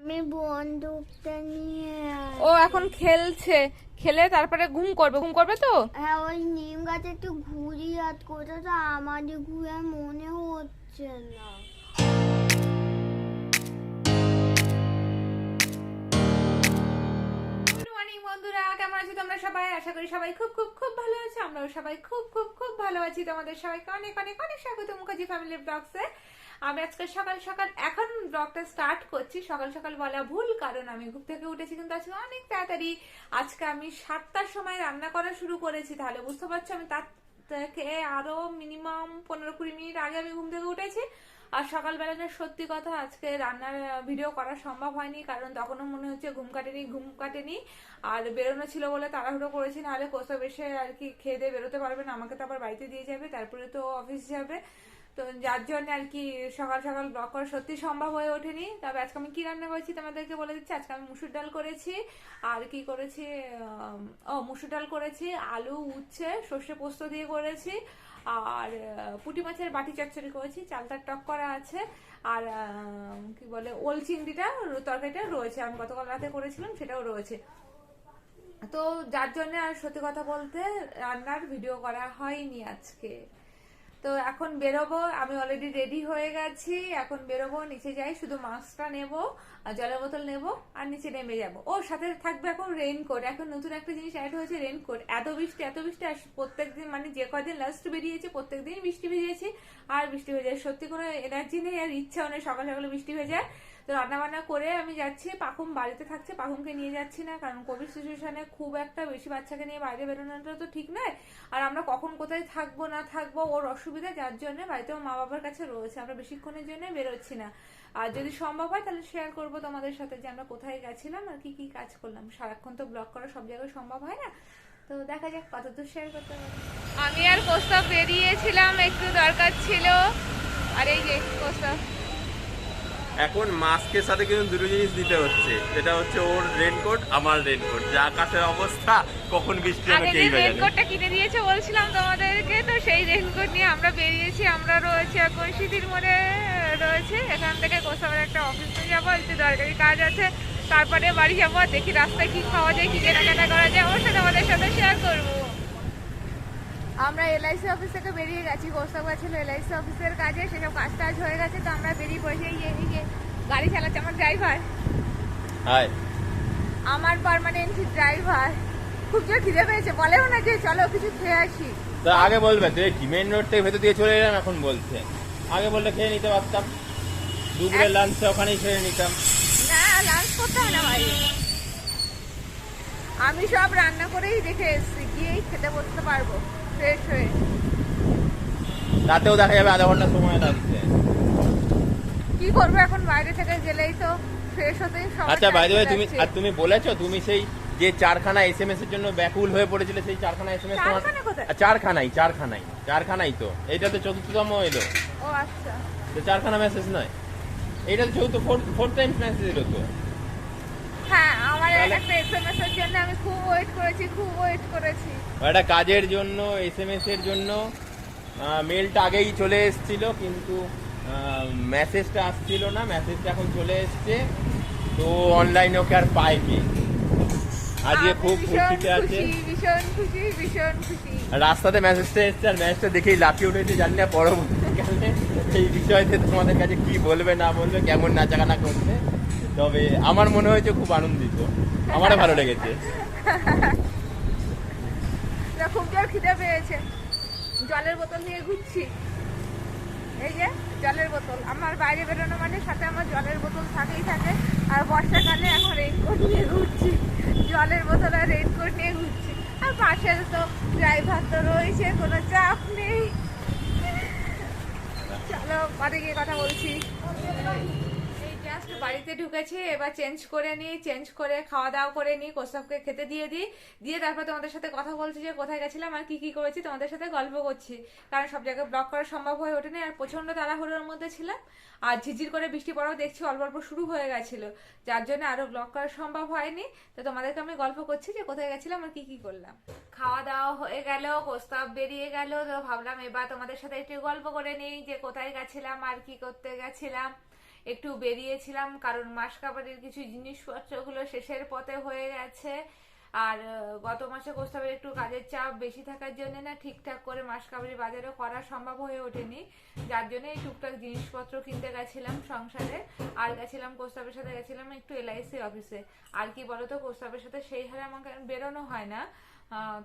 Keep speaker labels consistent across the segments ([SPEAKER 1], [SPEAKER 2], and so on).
[SPEAKER 1] আমি বন্দুকটা নিয়ে
[SPEAKER 2] ও এখন খেলছে, খেলে তারপরে ঘুম করবে তো।
[SPEAKER 1] হ্যাঁ, ওই নিম গাছে একটু ঘুরি হাত করতে তো আমাদের ঘুরে মনে হচ্ছে না।
[SPEAKER 2] গুড মর্নিং বন্ধুরা, কেমন আছো তোমরা সবাই? আশা করি সবাই খুব খুব খুব ভালো আছো। আমরাও সবাই খুব খুব খুব ভালো আছি। তোমাদের সবাইকে অনেক অনেক অনেক স্বাগত মুখার্জি ফ্যামিলি ব্লগসে। আমি আজকে সকাল সকাল এখন ব্লগটা স্টার্ট করছি। সকাল সকাল বলা ভুল, কারণ আমি ঘুম থেকে উঠেছি কিন্তু আজকে অনেক তাড়াতাড়ি। আজকে আমি 7টার সময় রান্না করা শুরু করেছি, তাহলে বুঝতে পারছো আমি তার থেকে আরো মিনিমাম 15-20 মিনিট আগে আমি ঘুম থেকে উঠেছি। আর সকালবেলা না, সত্যি কথা আজকে রান্নার ভিডিও করা সম্ভব হয়নি, কারণ তখনও মনে হচ্ছে ঘুম কাটেনি আর বেরোনো ছিল বলে তাড়াহুড়ো করেছি, নাহলে কোথাও এসে আর কি খেয়ে দিয়ে বেরোতে পারবে না, আমাকে তো আবার বাড়িতে দিয়ে যাবে, তারপরে তো অফিস যাবে। তো যার জন্য আর কি সকাল সকাল ব্লগ করা সত্যি সম্ভব হয়ে ওঠেনি। তবে আজকে আমি কি রান্না করেছি তোমাদেরকে বলে দিচ্ছি। আজকে আমি মুসুর ডাল করেছি। আর কি করেছি, মুসুর ডাল করেছি, আলু উচ্ছে সর্ষে পোস্ত দিয়ে করেছি, আর পুঁটি মাছের বাটি চচ্চড়ি করেছি, চালটা টক করা আছে, আর কি বলে ওল চিংড়িটা তরকারিটা রয়েছে, আমি গতকাল রাতে করেছিলাম সেটাও রয়েছে। তো যার জন্য আর সত্যি কথা বলতে রান্নার ভিডিও করা হয়নি আজকে। তো এখন বেরোবো, আমি অলরেডি রেডি হয়ে গেছি। এখন বেরোবো, নিচে যাই, শুধু মাস্কটা নেবো আর জলের বোতল নেবো আর নিচে নেমে যাবো। ও সাথে থাকবে এখন রেইনকোট। এখন নতুন একটা জিনিস অ্যাড হয়েছে, রেইনকোট। এত বৃষ্টি আর প্রত্যেকদিন মানে যে কদিন লাস্ট বেরিয়েছে প্রত্যেকদিন বৃষ্টি ভেজেছি আর বৃষ্টি ভেজে সত্যি কোনো এনার্জি নেই আর ইচ্ছাও নেই সকাল সকালে বৃষ্টি ভেজে। তো রান্না বান্না করে আমি যাচ্ছি, পাখুম বাড়িতে থাকছে, পাখুমকে নিয়ে যাচ্ছি না, কারণ কোভিড সিচুয়েশনে খুব একটা বেশি বাচ্চাকে নিয়ে বাইরে বেরোনোটা তো ঠিক নয়। আর আমরা কখন কোথায় থাকবো না থাকবো ওর অসুবিধা, যার জন্য বাড়িতেও মা বাবার কাছে রয়েছে, আমরা বেশিক্ষণের জন্য বেরোচ্ছি না। আর যদি সম্ভব হয় তাহলে শেয়ার করবো তোমাদের সাথে যে আমরা কোথায় গেছিলাম আর কি কি কাজ করলাম। সারাক্ষণ তো ব্লগ করা সব জায়গায় সম্ভব হয় না, তো দেখা যাক কতদূর শেয়ার করতে পারি। আমি আর কোস্তা বেরিয়েছিলাম, একটু দরকার ছিল। আর এই যে কোস্তা
[SPEAKER 3] এখন মাস্কের সাথে কিন্তু দুটো জিনিস দিতে হচ্ছে, যেটা হচ্ছে ওর রেনকোট, আমার রেনকোট। যা আকাশের অবস্থা, কখন বৃষ্টি হবে কেই জানে।
[SPEAKER 2] রেনকোটটা কিনে দিয়েছে বলছিলাম তোমাদেরকে, তো সেই রেনকোট নিয়ে আমরা বেরিয়েছি। আমরা রয়েছে এখন সিটির মোড়ে রয়েছে, এখান থেকে কোসাবার একটা অফিসে যাবো, একটু দরকারি কাজ আছে, তারপরে বাড়ি যাবো। দেখি রাস্তায় কি খাওয়া যায়, কি কেনাকাটা করা যায়, অবশ্যই তোমাদের সাথে শেয়ার করবো। আমরা এলআইসি অফিস থেকে বেরিয়ে গেছি, কোসাবা ছিল এলআইসি অফিসের কাজে, সেসব কাজ টাজ হয়ে গেছে, তো আমরা বেরিয়ে পড়েছি। এই যে গাড়ি চালাচ্ছে আমার ড্রাইভার,
[SPEAKER 3] হাই
[SPEAKER 2] আমার পার্মানেন্ট ড্রাইভার। খুব জোর খিদে পেয়েছে, বলেও না যে চলো কিছু খেয়ে আসি।
[SPEAKER 3] তো আগে বলবে তো, কি মেন রোড থেকে ভেতর দিয়ে চলে এলাম, এখন বলছে আগে বললে খেয়ে নিতে পারতাম, দুপুরের লাঞ্চটা ওখানেই খেয়ে নিতাম।
[SPEAKER 2] না, লাঞ্চ করতে হয় না ভাই, আমি সব রান্না করেই রেখে এসেছি, গিয়েই খেতে বসতে পারবো ফ্রেশ হয়ে।
[SPEAKER 3] রাতেও দেখা যাবে আধা ঘন্টা সময় লাগছে।
[SPEAKER 2] কি করবো এখন, বাইরে থেকে গেলেই তো ফ্রেশ হতে সময়।
[SPEAKER 3] আচ্ছা বাই দ্য ওয়ে, তুমি বলেছো তুমি সেই যে চারখানা এসএমএস এর জন্য ব্যাকুল হয়ে পড়েছিলে, সেই চারখানা এসএমএস তোমার চারখানাই তো, এইটা তো চতুর্থতম এলো।
[SPEAKER 2] ও আচ্ছা,
[SPEAKER 3] তো চারখানা মেসেজ নয়, এইটা তো চতুর্থ ফোর টাইমস মেসেজ এলো তো।
[SPEAKER 2] হ্যাঁ, আমার একটা এসএমএস এর জন্য আমি খুব ওয়েট করেছি।
[SPEAKER 3] একটা কাজের জন্য এসএমএস এর জন্য মেলটা আগেই চলে এসেছিল, কিন্তু মেসেজটা আসছিল না, মেসেজটা এখন চলে এসছে, তো অনলাইনে ওকে আর পাইনি। আজকে খুব খুশিতে আছে,
[SPEAKER 2] ভীষণ খুশি।
[SPEAKER 3] রাস্তাতে মেসেজটা এসছে আর মেসেজটা দেখেই লাফিয়ে উঠেছে। জানি না পরবর্তীকালে এই বিষয়তে তোমাদের কাছে কি বলবে না বলবে, কেমন নাচাগানা করবে, তবে আমার মনে হয়েছে খুব আনন্দিত, আমারও ভালো লেগেছে।
[SPEAKER 2] খুব জোর খিদে পেয়েছে, জলের বোতল নিয়ে ঘুরছি। এই যে জলের বোতল, আমার বাইরে বেরোনো মানে সাথে আমার জলের বোতল থাকেই থাকে। আর বর্ষাকালে এখন রেইনকোট নিয়ে ঘুরছি, জলের বোতল আর রেইনকোট নিয়ে ঘুরছি। আর পাশে তো ড্রাইভার তো রয়েছে, কোনো চাপ নেই। চলো বাড়ি গিয়ে কথা বলছি। এই জাস্ট বাড়িতে ঢুকেছি, এবার চেঞ্জ করে খাওয়া দাওয়া করে নিই, কোসাবকে খেতে দিয়ে তারপর তোমাদের সাথে কথা বলছি যে কোথায় গেছিলাম আর কি কি করেছি, তোমাদের সাথে গল্প করছি, কারণ সব জায়গায় ব্লগ করা সম্ভব হয়ে ওঠেনি আর প্রচন্ড তাড়াহুড়োর মধ্যে ছিলাম। আর ঝিঝির করে বৃষ্টি পড়াও দেখছি অল্প অল্প শুরু হয়ে গেছিল, যার জন্য আরো ব্লগ করা সম্ভব হয়নি। তো তোমাদেরকে আমি গল্প করছি যে কোথায় গেছিলাম আর কি কি করলাম। খাওয়া দাওয়া হয়ে গেল, কোস্তাব বেরিয়ে গেল, তো ভাবলাম এবার তোমাদের সাথে একটু গল্প করে নিই যে কোথায় গেছিলাম আর কি করতে গেছিলাম। একটু বেরিয়েছিলাম, কারণ মাসকাবারির কিছু জিনিসপত্রগুলো শেষের পথে হয়ে গেছে। আর গত মাসে কোস্তাবের একটু কাজের চাপ বেশি থাকার জন্য না ঠিকঠাক করে মাসকাবারি বাজারও করা সম্ভব হয়ে ওঠেনি, যার জন্য এই টুকটাক জিনিসপত্র কিনতে গেছিলাম সংসারে। আর গেছিলাম কোস্তাবের সাথে, গেছিলাম একটু LIC অফিসে। আর কি বলতো, কোস্তাবের সাথে সেই হারে আমাকে বেরোনো হয় না,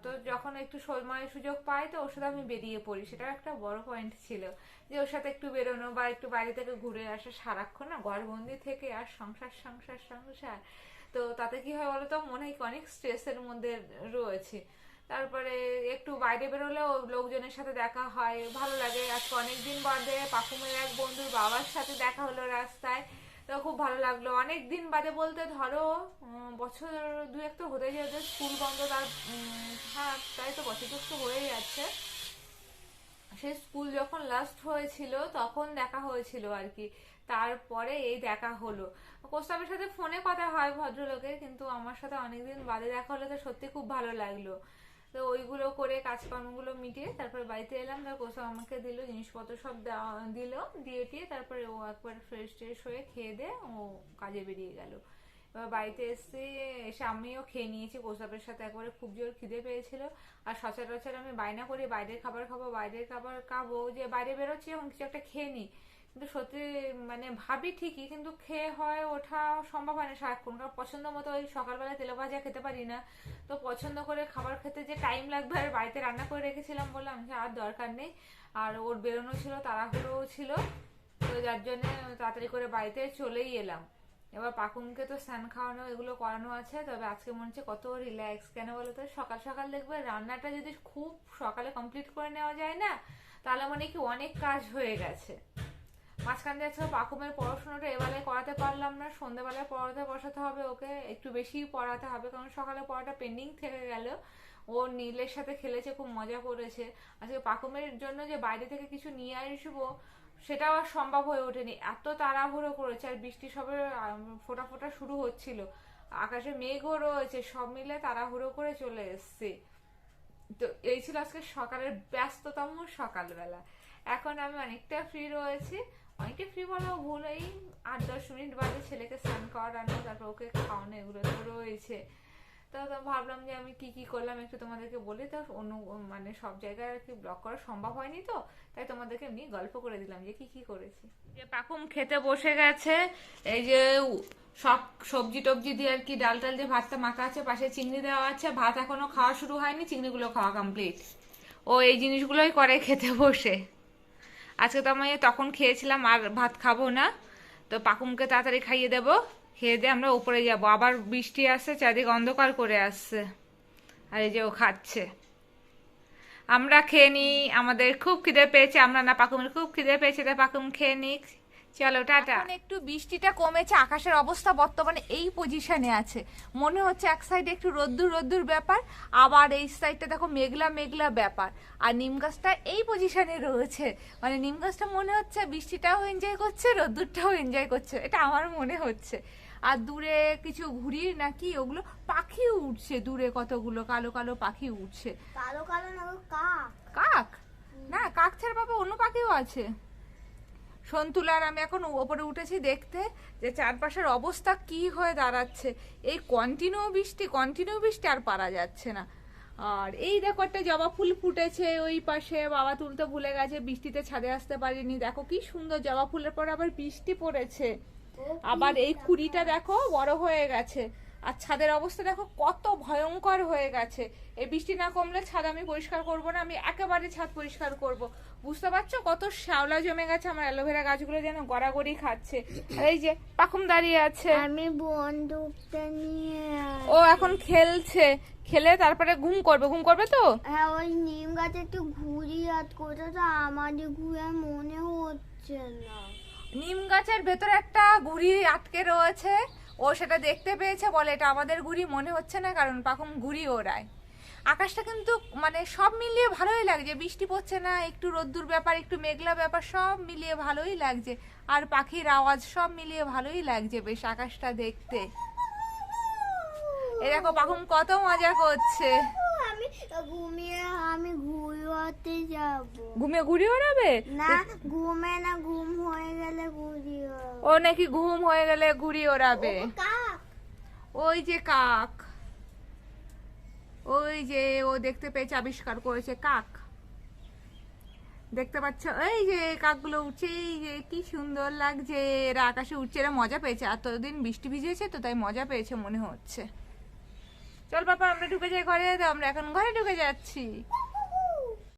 [SPEAKER 2] তো যখন একটু সময় সুযোগ পাই তো ওর সাথে আমি বেরিয়ে পড়ি। সেটাও একটা বড় পয়েন্ট ছিল যে ওর সাথে একটু বেরোনো বা একটু বাইরে থেকে ঘুরে আসা। সারাক্ষণ না ঘরবন্দি থেকে আর সংসার সংসার সংসার, তো তাতে কি হয় বলতো, মনে হয় অনেক স্ট্রেসের মধ্যে রয়েছে। তারপরে একটু বাইরে বেরোলেও লোকজনের সাথে দেখা হয়, ভালো লাগে। আজকে অনেকদিন বাদে পাকুমের এক বন্ধুর বাবার সাথে দেখা হলো রাস্তায়, তো খুব ভালো লাগলো। অনেক দিন বাদে বলতে ধরো বছর 2-1 তো হতে যায়, ওদের স্কুল বন্ধ, তার হ্যাঁ তাই তো বছর 2 তো হয়ে যাচ্ছে। সে স্কুল যখন লাস্ট হয়েছিল তখন দেখা হয়েছিল আর কি, তারপরে এই দেখা হলো। কোস্তাবের সাথে ফোনে কথা হয় ভদ্রলোকের, কিন্তু আমার সাথে অনেকদিন বাদে দেখা হলো, তো সত্যি খুব ভালো লাগলো। তো ওইগুলো করে কাজকর্মগুলো মিটিয়ে তারপরে বাড়িতে এলাম। তার কোস্তাব আমাকে দিল জিনিসপত্র সব দিল, দিয়ে টিয়ে তারপরে ও একবার ফ্রেশ ট্রেশ হয়ে খেয়ে দে ও কাজে বেরিয়ে গেল। এবার বাড়িতে এসে আমিও খেয়ে নিয়েছি কোস্তাবের সাথে, একবারে খুব জোর খিদে পেয়েছিল। আর সচরাচর আমি বায়না করি বাইরের খাবার খাবো, বাইরের খাবার খাবো, যে বাইরে বেরোচ্ছি এখন কিছু একটা খেয়ে নিই, কিন্তু সত্যি মানে ভাবি ঠিকই, কিন্তু খেয়ে হয় ওঠা সম্ভব হয় না সারাক্ষণ। কারণ পছন্দ মতো ওই সকালবেলা তেলে ভাজা খেতে পারি না, তো পছন্দ করে খাবার খেতে যে টাইম লাগবে, আর বাড়িতে রান্না করে রেখেছিলাম বললাম যে আর দরকার নেই। আর ওর বেরোনো ছিল, তাড়াহুড়োও ছিল, তো যার জন্য তাড়াতাড়ি করে বাড়িতে চলেই এলাম। এবার পাকুমকে তো স্নান খাওয়ানো এগুলো করানো আছে, তবে আজকে মনে হচ্ছে কত রিল্যাক্স। কেন বলো তো, সকাল সকাল দেখবে রান্নাটা যদি খুব সকালে কমপ্লিট করে নেওয়া যায় না, তাহলে মানে কি অনেক কাজ হয়ে গেছে। মাঝখান দিয়ে পাকুমের পড়াশোনাটা এবেলায় করাতে পারলাম না, সন্ধ্যাবেলায় পড়াতে বসাতে হবে ওকে, একটু বেশি পড়াতে হবে, কারণ সকালে পড়াটা পেন্ডিং থেকে গেল। ও নীলের সাথে খেলেছে, খুব মজা করেছে। আজকে পাকুমের জন্য যে বাইরে থেকে কিছু নিয়ে আসবো সেটাও আর সম্ভব হয়ে ওঠেনি, এত তাড়াহুড়ো করেছে। আর বৃষ্টি সবে ফোটা ফোটা শুরু হচ্ছিল, আকাশে মেঘও রয়েছে, সব মিলে তাড়াহুড়ো করে চলে এসছে। তো এই ছিল আজকে সকালের ব্যস্ততম সকালবেলা। এখন আমি অনেকটা ফ্রি রয়েছি, অনেকটা ফ্রি বলাও ভুল, এই 8-10 মিনিট বাদে ছেলেকে স্নান করানো, তারপর ওকে খাওয়ানো, এগুলো তো রয়েছে। তো ভাবলাম যে আমি কি কি করলাম একটু তোমাদেরকে বলি। তো মানে সব জায়গায় আর কি ব্লগ করা সম্ভব হয়নি, তো তাই তোমাদেরকে এমনি গল্প করে দিলাম যে কি কি করেছি। যে পাকুম খেতে বসে গেছে, এই যে সব সবজি টবজি দিয়ে আর কি ডাল টাল দিয়ে ভাতটা মাখা আছে, পাশে চিংড়ি দেওয়া আছে, ভাত এখনো খাওয়া শুরু হয়নি, চিংড়িগুলো খাওয়া কমপ্লিট। ও এই জিনিসগুলোই করে খেতে বসে। আজকে তো আমি তখন খেয়েছিলাম, আর ভাত খাবো না, তো পাকুমকে তাড়াতাড়ি খাইয়ে দেবো, খেয়ে দিয়ে আমরা উপরে যাব। আবার বৃষ্টি আসছে, চারদিকে অন্ধকার করে আসছে, আর এই যে ও খাচ্ছে। আমরা খেয়ে নিই, আমাদের খুব খিদে পেয়েছে, আমরা না পাকুমের খুব খিদে পেয়েছে, তাই পাকুম খেয়ে নিক। চলো টাটা। একটু বৃষ্টিটা কমেছে, আকাশের অবস্থা বর্তমানে এই পজিশনে আছে, মনে হচ্ছে এক সাইডে একটু রোদ্দুর রোদ্দুর ব্যাপার, আবার এই সাইডটা দেখো মেঘলা মেঘলা ব্যাপার। আর নিম গাছটা এই পজিশনে রয়েছে, মানে নিম গাছটা মনে হচ্ছে বৃষ্টিটাও এনজয় করছে, রোদ্দুরটাও এনজয় করছে, এটা আমার মনে হচ্ছে। আর দূরে কিছু ঘুড়ি নাকি ওগুলো পাখি উঠছে, দূরে কতগুলো কালো কালো পাখি উঠছে।
[SPEAKER 1] কালো কালো না, কাক।
[SPEAKER 2] কাক না, কাক ছাড়া বাবা অন্য পাখিও আছে। সন্তুলার আমি এখন ওপরে উঠেছি দেখতে যে চারপাশের অবস্থা কি হয়ে দাঁড়াচ্ছে। এই কন্টিনিউ বৃষ্টি আর পারা যাচ্ছে না। আর এই দেখো একটা জবা ফুল ফুটেছে ওই পাশে, বাবা তুলতে ভুলে গেছে, বৃষ্টিতে ছাদে আসতে পারিনি। দেখো কি সুন্দর জবা ফুলের পর আবার বৃষ্টি পড়েছে, আবার এই কুড়িটা দেখো বড় হয়ে গেছে। আর ছাদের অবস্থা দেখো কত ভয়ঙ্কর হয়ে গেছে। এই বৃষ্টি না কমলে ছাদ আমি পরিষ্কার করব না, আমি একেবারে ছাদ পরিষ্কার করব। বুঝতে পারছো কত শ্যাওলা জমে গেছে, আমার অ্যালোভেরা গাছগুলো যেন গড়াগড়ি খাচ্ছে। আর এই যে পাকুম দাঁড়িয়ে আছে,
[SPEAKER 1] আমি বন্দুকটা নিয়ে
[SPEAKER 2] ও এখন খেলছে, খেলে তারপরে ঘুম করবে তো।
[SPEAKER 1] হ্যাঁ, ওই নিম গাছে একটু ঘুরি হাত করতে, তো আমাদের ঘুরে মনে হচ্ছে না।
[SPEAKER 2] নিম গাছের ভেতরে একটা ঘুড়ি আটকে রয়েছে, ও সেটা দেখতে পেয়েছে, বলে এটা আমাদের ঘুড়ি মনে হচ্ছে না, কারণ পাকুম ঘুড়ি ওড়ায়। আকাশটা কিন্তু মানে সব মিলিয়ে ভালোই লাগছে, বৃষ্টি পড়ছে না, একটু রোদ্দুর ব্যাপার, একটু মেঘলা ব্যাপার, সব মিলিয়ে ভালোই লাগছে। আর পাখির আওয়াজ সব মিলিয়ে ভালোই লাগছে বেশ আকাশটা দেখতে। এ দেখো পাকুম কত মজা করছে।
[SPEAKER 1] আমি ঘুমিয়ে আমি ঘুরতে যাব।
[SPEAKER 2] ঘুমিয়ে ঘুড়ি ওড়াবে?
[SPEAKER 1] না ঘুমে না, ঘুম হয়ে গেলে ঘুরি
[SPEAKER 2] ও নাকি ঘুম হয়ে গেলে ঘুড়ি ওড়াবে।
[SPEAKER 1] কাক
[SPEAKER 2] ওই যে কাক, ওই যে ও দেখতে পেয়েছে, আবিষ্কার করেছে কাক। দেখতে পাচ্ছ এই যে কাকগুলো উঠছে, এই যে কি সুন্দর লাগছে, এরা আকাশে উঠছে, এরা মজা পেয়েছে। এতদিন বৃষ্টি ভিজেছে তো তাই মজা পেয়েছে মনে হচ্ছে। চল পাপা আমরা ঢুকে যাই ঘরে, তো আমরা এখন ঘরে ঢুকে যাচ্ছি।